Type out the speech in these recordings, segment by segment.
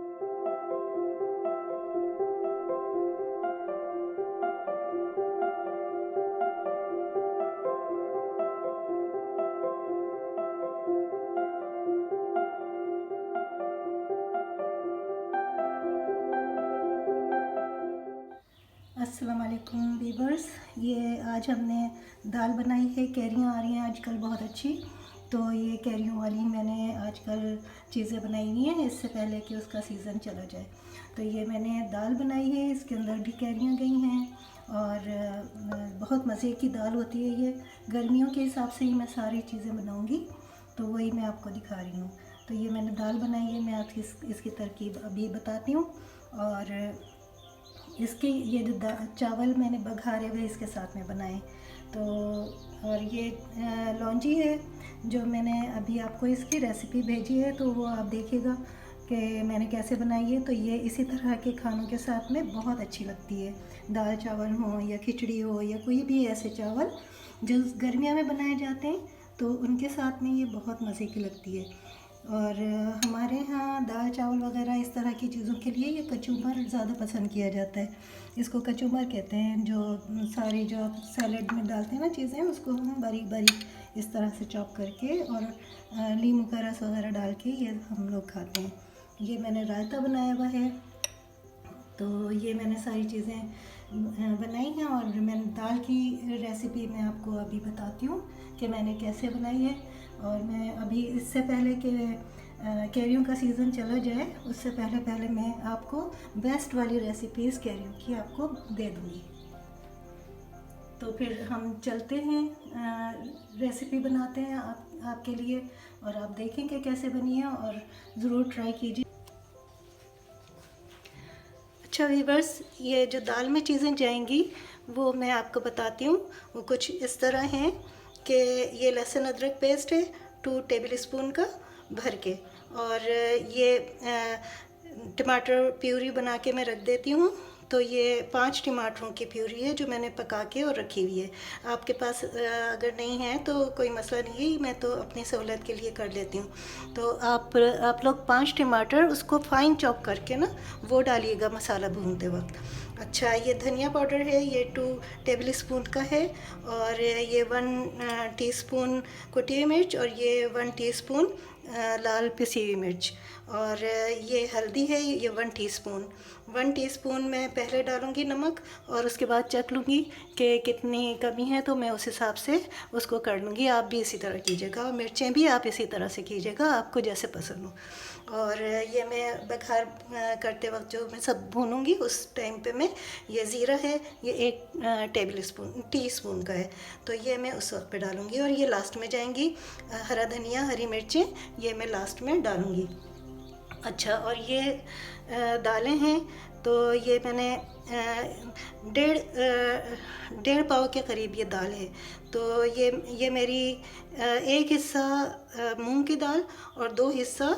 अस्सलाम वालेकुम वीवर्स। ये आज हमने दाल बनाई है। कैरियाँ आ रही हैं आजकल बहुत अच्छी, तो ये कैरियों वाली मैंने आजकल चीज़ें बनाई हुई हैं इससे पहले कि उसका सीज़न चला जाए। तो ये मैंने दाल बनाई है, इसके अंदर भी कैरियाँ गई हैं और बहुत मज़े की दाल होती है ये। गर्मियों के हिसाब से ही मैं सारी चीज़ें बनाऊँगी, तो वही मैं आपको दिखा रही हूँ। तो ये मैंने दाल बनाई है, मैं आपकी इसकी तरकीब अभी बताती हूँ। और इसके ये जो चावल मैंने बघारे हुए इसके साथ में बनाए, तो और ये लौंजी है जो मैंने अभी आपको इसकी रेसिपी भेजी है, तो वो आप देखिएगा कि मैंने कैसे बनाई है। तो ये इसी तरह के खानों के साथ में बहुत अच्छी लगती है। दाल चावल हो या खिचड़ी हो या कोई भी ऐसे चावल जो गर्मियों में बनाए जाते हैं, तो उनके साथ में ये बहुत मज़े की लगती है। और हमारे यहाँ दाल चावल वगैरह इस तरह की चीज़ों के लिए ये कचूमर ज़्यादा पसंद किया जाता है। इसको कचूमर कहते हैं, जो सारी जो आप सैलेड में डालते हैं ना चीज़ें, उसको हम बारीक बारीक इस तरह से चॉप करके और नींबू का रस वगैरह डाल के ये हम लोग खाते हैं। ये मैंने रायता बनाया हुआ है। तो ये मैंने सारी चीज़ें बनाई हैं और मैंने दाल की रेसिपी मैं आपको अभी बताती हूँ कि मैंने कैसे बनाई है। और मैं अभी इससे पहले कि कैरियों का सीज़न चला जाए, उससे पहले मैं आपको बेस्ट वाली रेसिपीज़ कैरियों की आपको दे दूँगी। तो फिर हम चलते हैं, रेसिपी बनाते हैं आपके लिए, और आप देखेंगे कैसे बनी है और ज़रूर ट्राई कीजिए। अच्छा वीवर्स, ये जो दाल में चीज़ें जाएंगी वो मैं आपको बताती हूँ। वो कुछ इस तरह हैं कि ये लहसुन अदरक पेस्ट है 2 टेबल स्पून का भर के, और ये टमाटर प्यूरी बना के मैं रख देती हूँ। तो ये 5 टमाटरों की प्यूरी है जो मैंने पका के और रखी हुई है। आपके पास अगर नहीं है तो कोई मसला नहीं है, मैं तो अपनी सहूलत के लिए कर लेती हूँ। तो आप लोग 5 टमाटर उसको फाइन चॉप करके ना वो डालिएगा मसाला भूनते वक्त। अच्छा, ये धनिया पाउडर है, ये 2 टेबल स्पून का है, और ये 1 टीस्पून कुटी हुई मिर्च, और ये 1 टीस्पून लाल पिसी हुई मिर्च, और ये हल्दी है, ये 1 टीस्पून। 1 टीस्पून मैं पहले डालूँगी नमक, और उसके बाद चख लूँगी कि कितनी कमी है, तो मैं उस हिसाब से उसको कर लूँगी। आप भी इसी तरह कीजिएगा, और मिर्चें भी आप इसी तरह से कीजिएगा, आपको जैसे पसंद हो। और ये मैं बघार करते वक्त जो मैं सब भूनूँगी उस टाइम पे मैं ये ज़ीरा है, ये 1 टीस्पून का है, तो ये मैं उस वक्त पे डालूँगी। और ये लास्ट में जाएंगी हरा धनिया, हरी मिर्चें, ये मैं लास्ट में डालूँगी। अच्छा, और ये दालें हैं, तो ये मैंने डेढ़ पाव के करीब ये दाल है। तो ये मेरी 1 हिस्सा मूंग की दाल और 2 हिस्सा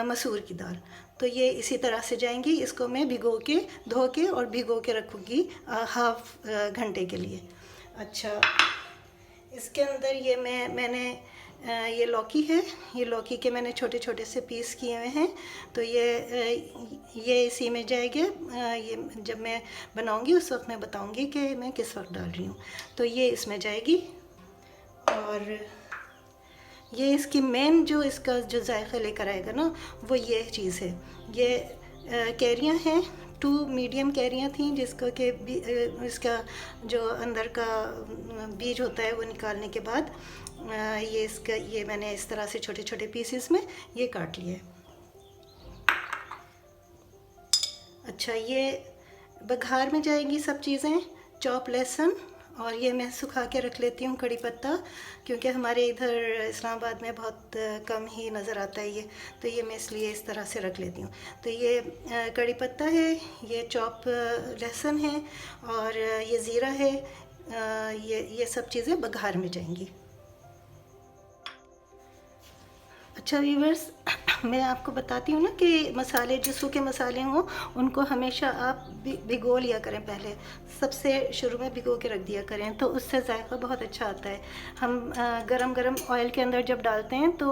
मसूर की दाल। तो ये इसी तरह से जाएंगी। इसको मैं धो के और भिगो के रखूँगी हाफ घंटे के लिए। अच्छा, इसके अंदर ये मैंने ये लौकी है, ये लौकी के मैंने छोटे छोटे से पीस किए हुए हैं। तो ये इसी में जाएगा। ये जब मैं बनाऊंगी उस वक्त मैं बताऊंगी कि मैं किस वक्त डाल रही हूँ। तो ये इसमें जाएगी, और ये इसकी मेन जो इसका जो जायका लेकर आएगा ना, वो ये चीज़ है। ये कैरियाँ हैं, 2 मीडियम कैरियाँ थीं, जिसका कि इसका जो अंदर का बीज होता है वो निकालने के बाद ये मैंने इस तरह से छोटे छोटे पीसेस में ये काट लिए। अच्छा, ये बघार में जाएंगी सब चीज़ें। चॉप लहसुन, और ये मैं सुखा के रख लेती हूँ कड़ी पत्ता, क्योंकि हमारे इधर इस्लामाबाद में बहुत कम ही नज़र आता है ये, तो ये मैं इसलिए इस तरह से रख लेती हूँ। तो ये कड़ी पत्ता है, ये चॉप लहसुन है, और ये ज़ीरा है। ये सब चीज़ें बघार में जाएंगी। अच्छा व्यूवर्स, मैं आपको बताती हूँ ना कि मसाले जो सूखे मसाले हों उनको हमेशा आप भिगो लिया करें। पहले सबसे शुरू में भिगो के रख दिया करें, तो उससे जायका बहुत अच्छा आता है। हम गरम गरम ऑयल के अंदर जब डालते हैं तो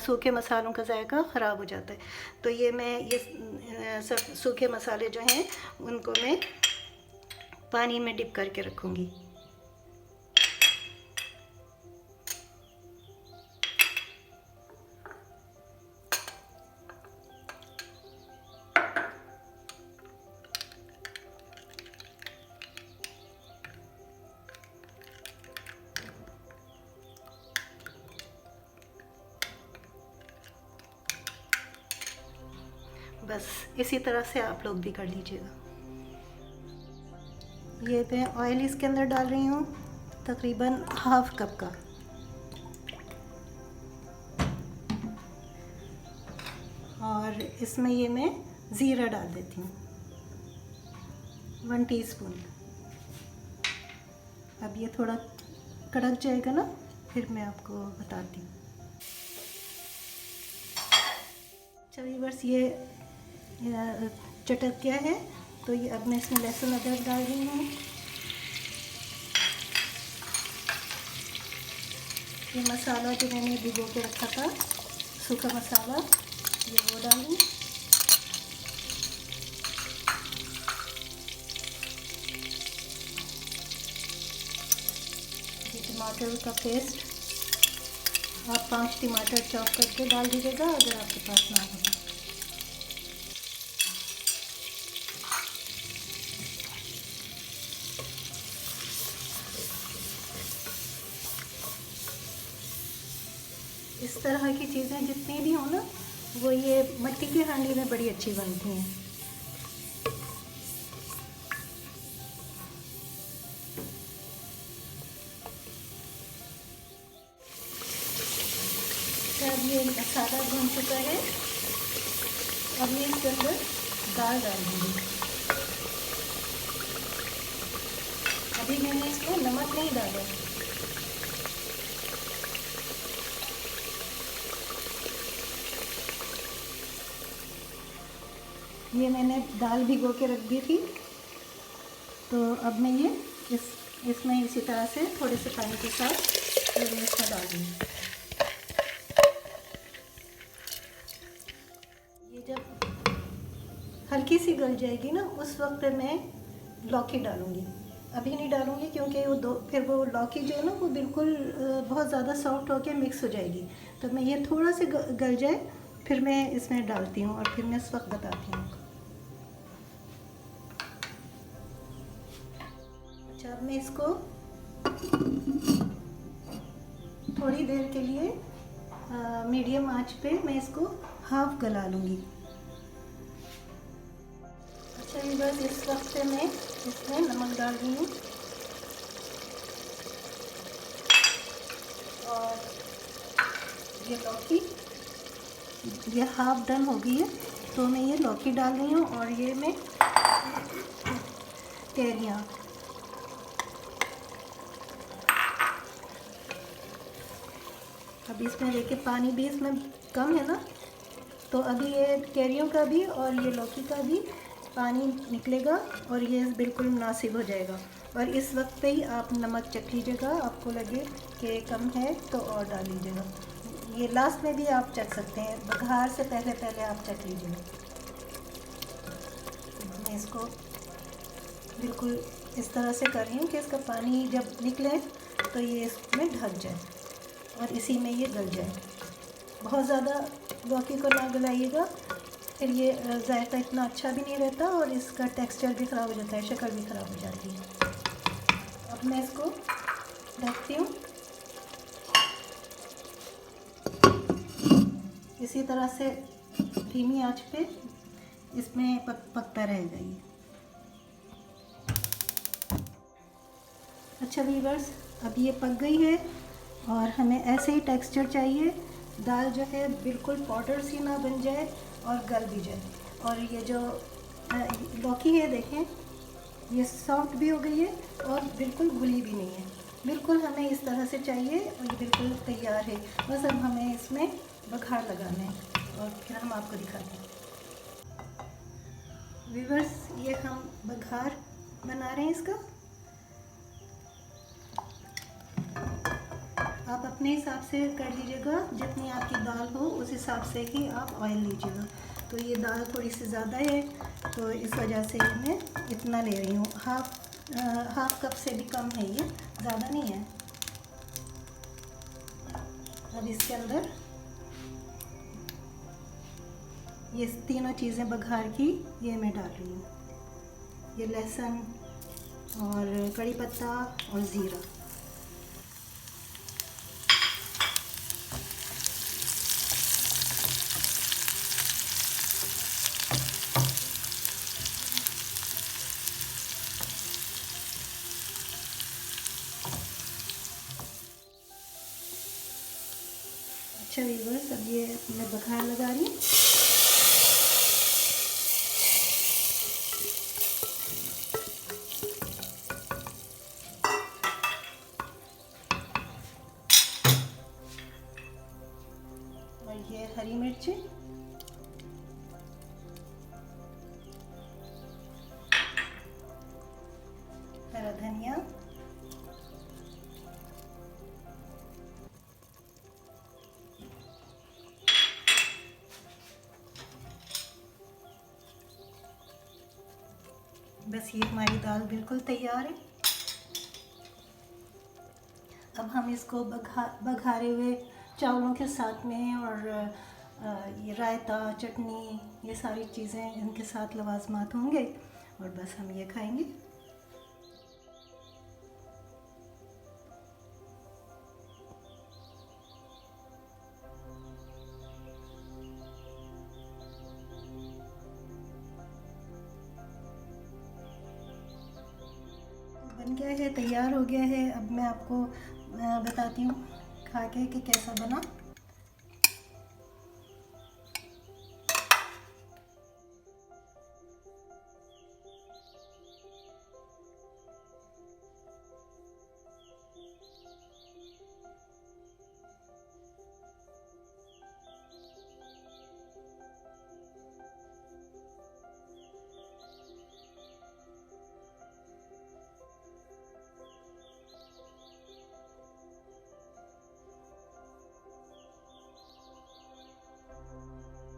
सूखे मसालों का जायका ख़राब हो जाता है। तो ये मैं ये सब सूखे मसाले जो हैं उनको मैं पानी में डिप करके रखूँगी। बस इसी तरह से आप लोग भी कर लीजिएगा। ये मैं ऑयल इसके अंदर डाल रही हूँ, तकरीबन हाफ कप का। और इसमें ये मैं ज़ीरा डाल देती हूँ, 1 टीस्पून। अब ये थोड़ा कड़क जाएगा ना, फिर मैं आपको बताती हूँ। चलिए बस ये चटक गया है, तो ये अब मैं इसमें लहसुन अदरक डाल रही हूँ। ये मसाला जो मैंने भिगो के रखा था, सूखा मसाला, ये वो डालूँ। ये टमाटर का पेस्ट, आप 5 टमाटर चॉप करके डाल दीजिएगा अगर आपके पास ना हो। इस तरह की चीज़ें जितनी भी हो ना, वो ये मिट्टी की हांडी में बड़ी अच्छी बनती हैं। अब ये मसाला भून चुका है, अब ये इसके अंदर दाल डाल दूँगी। अभी मैंने इसमें नमक नहीं डाला। ये मैंने दाल भिगो के रख दी थी, तो अब मैं ये इसमें इसी तरह से थोड़े से पानी के साथ ये इसमें डाल दूँगी। ये जब हल्की सी गल जाएगी ना, उस वक्त मैं लौकी डालूँगी। अभी नहीं डालूँगी क्योंकि फिर वो लौकी जो है ना वो बिल्कुल बहुत ज़्यादा सॉफ्ट होकर मिक्स हो जाएगी। तो मैं ये थोड़ा सा गल जाए फिर मैं इसमें डालती हूँ, और फिर मैं इस वक्त बताती हूँ। अच्छा, अब मैं इसको थोड़ी देर के लिए मीडियम आंच पे मैं इसको हाफ गला लूँगी। अच्छा, ये बस इस वक्त मैं इसमें नमक डाल रही हूँ, और ये लौकी ये हाफ डन हो गई है, तो मैं ये लौकी डाल रही हूँ, और ये मैं कैरियाँ, अब इसमें देखिए पानी भी इसमें कम है ना, तो अभी ये कैरियों का भी और ये लौकी का भी पानी निकलेगा और ये बिल्कुल मुनासिब हो जाएगा। और इस वक्त पे ही आप नमक चख लीजिएगा, आपको लगे कि कम है तो और डाल लीजिएगा। ये लास्ट में भी आप चख सकते हैं, बघार से पहले पहले आप चख लीजिएगा। मैं इसको बिल्कुल इस तरह से कर रही हूँ कि इसका पानी जब निकले तो ये इसमें ढक जाए और इसी में ये गल जाए। बहुत ज़्यादा लौकी को ना गलाइएगा, फिर ये जायका इतना अच्छा भी नहीं रहता और इसका टेक्सचर भी ख़राब हो जाता है, शक्ल भी ख़राब हो जाती है। अब मैं इसको ढकती हूँ, इसी तरह से धीमी आंच पे इसमें पकता रहेगा ये। अच्छा व्यूअर्स, अब ये पक गई है और हमें ऐसे ही टेक्सचर चाहिए। दाल जो है बिल्कुल पाउडर सी ना बन जाए और गल भी जाए। और ये जो लौकी है देखें, ये सॉफ्ट भी हो गई है और बिल्कुल घुली भी नहीं है। बिल्कुल हमें इस तरह से चाहिए और ये बिल्कुल तैयार है। बस अब हमें इसमें बघार लगाना है और फिर हम आपको दिखाते हैं। व्यूअर्स, ये हम बघार बना रहे हैं इसका। आप अपने हिसाब से कर लीजिएगा, जितनी आपकी दाल हो उस हिसाब से ही आप ऑयल लीजिएगा। तो ये दाल थोड़ी सी ज़्यादा है तो इस वजह से मैं इतना ले रही हूँ। हाफ कप से भी कम है, ये ज़्यादा नहीं है। अब इसके अंदर ये तीनों चीज़ें बघार की ये मैं डाल रही हूँ। ये लहसुन और कड़ी पत्ता और ज़ीरा। अच्छा व्यूअर्स, अब ये मैं बघार लगा रही हूँ। और ये हरी मिर्ची, हरा धनिया, बस ये हमारी दाल बिल्कुल तैयार है। अब हम इसको बघारे हुए चावलों के साथ में और ये रायता, चटनी, ये सारी चीज़ें इनके साथ लवाजमात होंगे और बस हम ये खाएंगे। बन गया है, तैयार हो गया है। अब मैं आपको बताती हूँ खा के कि कैसा बना।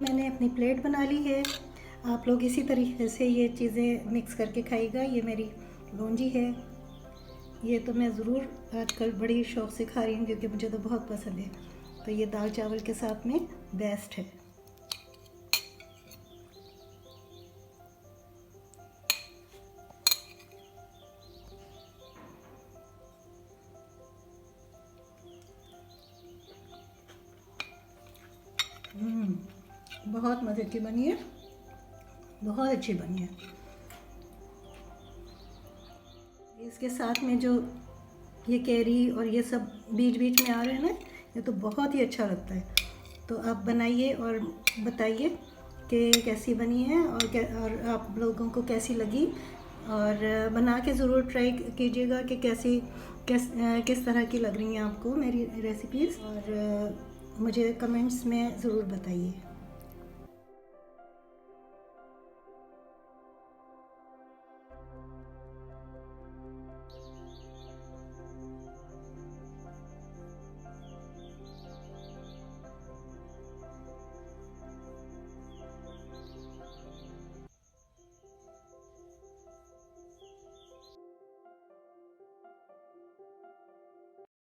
मैंने अपनी प्लेट बना ली है। आप लोग इसी तरीके से ये चीज़ें मिक्स करके खाइएगा। ये मेरी लोंजी है, ये तो मैं ज़रूर आजकल बड़ी शौक़ से खा रही हूँ क्योंकि मुझे तो बहुत पसंद है। तो ये दाल चावल के साथ में बेस्ट है। बहुत मज़े की बनी है, बहुत अच्छी बनी है। इसके साथ में जो ये कैरी और ये सब बीच बीच में आ रहे हैं ना, ये तो बहुत ही अच्छा लगता है। तो आप बनाइए और बताइए कि कैसी बनी है और आप लोगों को कैसी लगी, और बना के ज़रूर ट्राई कीजिएगा कि किस तरह की लग रही हैं आपको मेरी रेसिपीज़, और मुझे कमेंट्स में ज़रूर बताइए।